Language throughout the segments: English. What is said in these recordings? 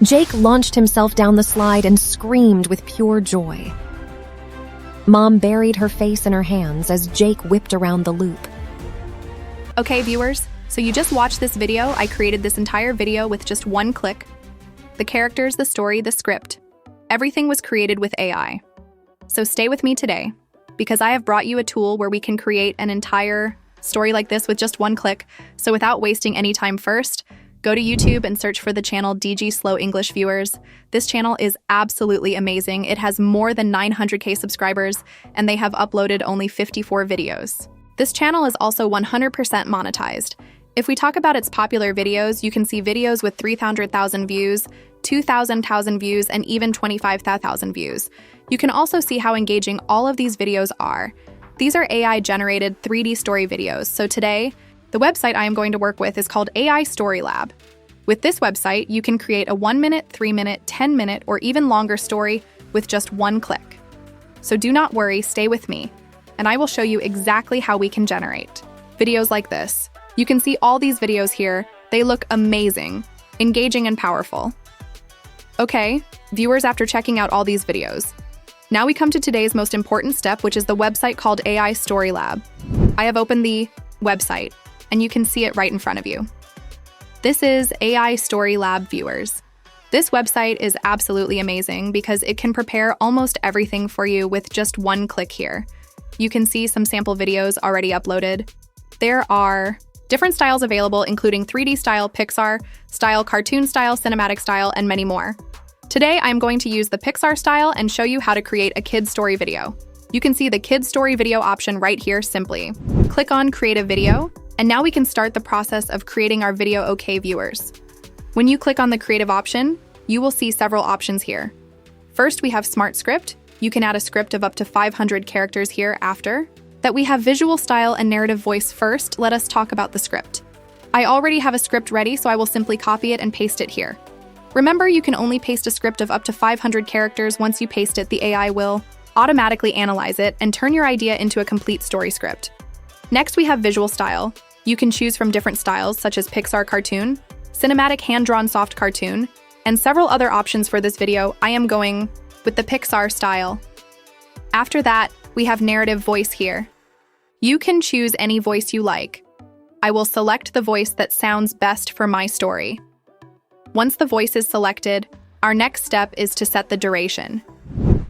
Jake launched himself down the slide and screamed with pure joy. Mom buried her face in her hands as Jake whipped around the loop. Okay, viewers, so you just watched this video. I created this entire video with just one click. The characters, the story, the script. Everything was created with AI. So stay with me today, because I have brought you a tool where we can create an entire story like this with just one click. So without wasting any time, first, go to YouTube and search for the channel DG Slow English Viewers. This channel is absolutely amazing. It has more than 900k subscribers, and they have uploaded only 54 videos. This channel is also 100% monetized. If we talk about its popular videos, you can see videos with 300,000 views, 2,000 views, and even 25,000 views. You can also see how engaging all of these videos are. These are AI-generated 3D story videos, so today, the website I am going to work with is called AI Story Lab. With this website, you can create a 1-minute, 3-minute, 10-minute, or even longer story with just one click. So do not worry, stay with me, and I will show you exactly how we can generate videos like this. You can see all these videos here. They look amazing, engaging, and powerful. Okay, viewers, after checking out all these videos, now we come to today's most important step, which is the website called AI Story Lab. I have opened the website, and you can see it right in front of you. This is AI Story Lab, viewers. This website is absolutely amazing because it can prepare almost everything for you with just one click here. You can see some sample videos already uploaded. There are different styles available, including 3D style, Pixar style, cartoon style, cinematic style, and many more. Today, I'm going to use the Pixar style and show you how to create a kid's story video. You can see the kid's story video option right here. Simply click on Create a Video, and now we can start the process of creating our video. Okay, viewers. When you click on the creative option, you will see several options here. First, we have Smart Script. You can add a script of up to 500 characters here. After that, we have Visual Style and Narrative Voice. First, let us talk about the script. I already have a script ready, so I will simply copy it and paste it here. Remember, you can only paste a script of up to 500 characters. Once you paste it, the AI will automatically analyze it and turn your idea into a complete story script. Next, we have Visual Style. You can choose from different styles such as Pixar cartoon, cinematic hand-drawn soft cartoon, and several other options for this video. I am going with the Pixar style. After that, we have Narrative Voice here. You can choose any voice you like. I will select the voice that sounds best for my story. Once the voice is selected, our next step is to set the duration.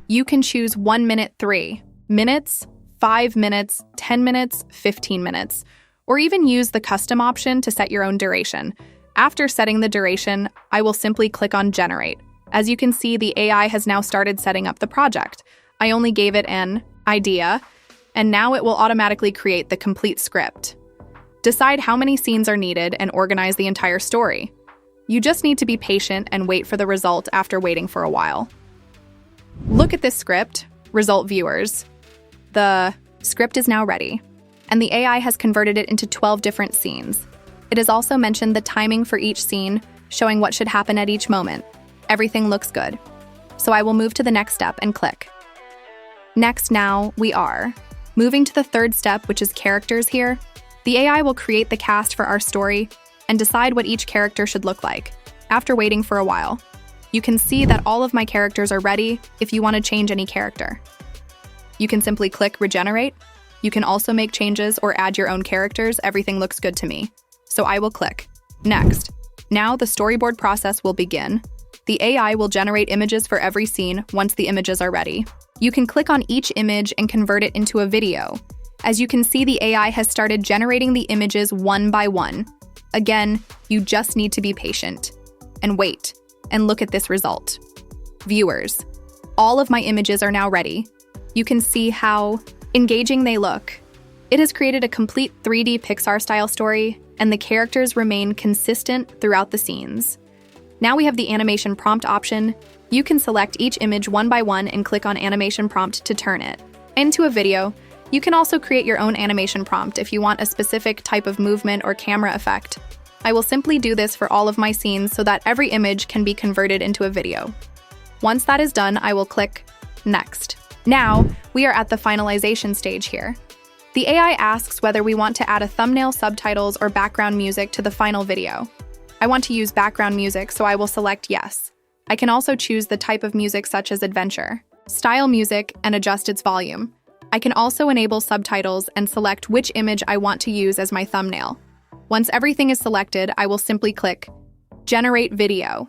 You can choose 1 minute, 3 minutes, 5 minutes, 10 minutes, 15 minutes, or even use the custom option to set your own duration. After setting the duration, I will simply click on Generate. As you can see, the AI has now started setting up the project. I only gave it an idea, and now it will automatically create the complete script. Decide how many scenes are needed and organize the entire story. You just need to be patient and wait for the result after waiting for a while. Look at this script, result, viewers. The script is now ready, and the AI has converted it into 12 different scenes. It has also mentioned the timing for each scene, showing what should happen at each moment. Everything looks good. So I will move to the next step and click. Next, now we are moving to the third step, which is characters here. The AI will create the cast for our story and decide what each character should look like. After waiting for a while, you can see that all of my characters are ready. If you want to change any character, you can simply click Regenerate. You can also make changes or add your own characters. Everything looks good to me, so I will click Next. Now the storyboard process will begin. The AI will generate images for every scene. Once the images are ready, you can click on each image and convert it into a video. As you can see, the AI has started generating the images one by one. Again, you just need to be patient and wait and look at this result. Viewers, all of my images are now ready. You can see how engaging they look. It has created a complete 3D Pixar-style story, and the characters remain consistent throughout the scenes. Now we have the animation prompt option. You can select each image one by one and click on animation prompt to turn it into a video. You can also create your own animation prompt if you want a specific type of movement or camera effect. I will simply do this for all of my scenes so that every image can be converted into a video. Once that is done, I will click Next. Now, we are at the finalization stage here. The AI asks whether we want to add a thumbnail, subtitles, or background music to the final video. I want to use background music, so I will select Yes. I can also choose the type of music such as adventure, style music, and adjust its volume. I can also enable subtitles and select which image I want to use as my thumbnail. Once everything is selected, I will simply click Generate Video.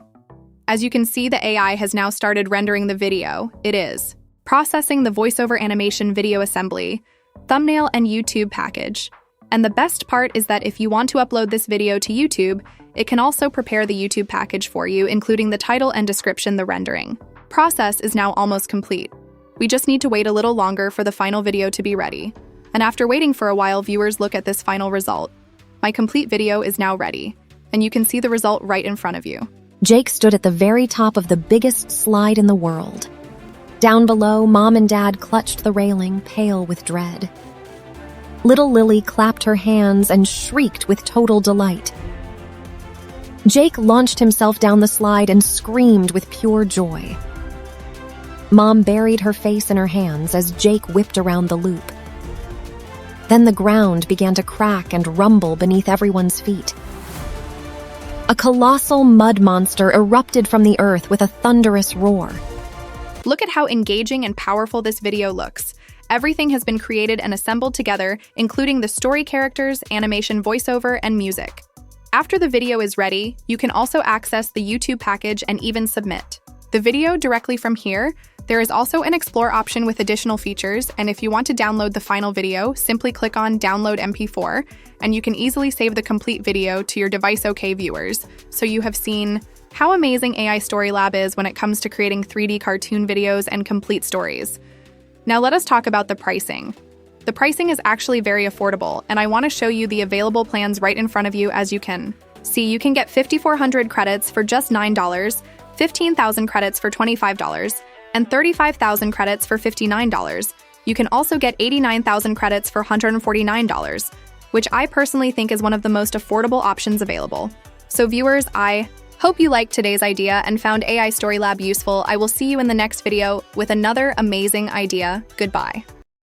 As you can see, the AI has now started rendering the video. It is processing the voiceover animation video assembly, thumbnail, and YouTube package. And the best part is that if you want to upload this video to YouTube, it can also prepare the YouTube package for you, including the title and description. The rendering process is now almost complete. We just need to wait a little longer for the final video to be ready. And after waiting for a while, viewers, look at this final result. My complete video is now ready, and you can see the result right in front of you. Jake stood at the very top of the biggest slide in the world. Down below, Mom and Dad clutched the railing, pale with dread. Little Lily clapped her hands and shrieked with total delight. Jake launched himself down the slide and screamed with pure joy. Mom buried her face in her hands as Jake whipped around the loop. Then the ground began to crack and rumble beneath everyone's feet. A colossal mud monster erupted from the earth with a thunderous roar. Look at how engaging and powerful this video looks. Everything has been created and assembled together, including the story characters, animation, voiceover, and music. After the video is ready, you can also access the YouTube package and even submit the video directly from here. There is also an Explore option with additional features, and if you want to download the final video, simply click on Download MP4, and you can easily save the complete video to your device. Okay, viewers, so you have seen how amazing AI Story Lab is when it comes to creating 3D cartoon videos and complete stories. Now let us talk about the pricing. The pricing is actually very affordable, and I want to show you the available plans right in front of you. As you can see, you can get 5,400 credits for just $9, 15,000 credits for $25, and 35,000 credits for $59. You can also get 89,000 credits for $149, which I personally think is one of the most affordable options available. So viewers, I hope you liked today's idea and found AI Story Lab useful. I will see you in the next video with another amazing idea. Goodbye.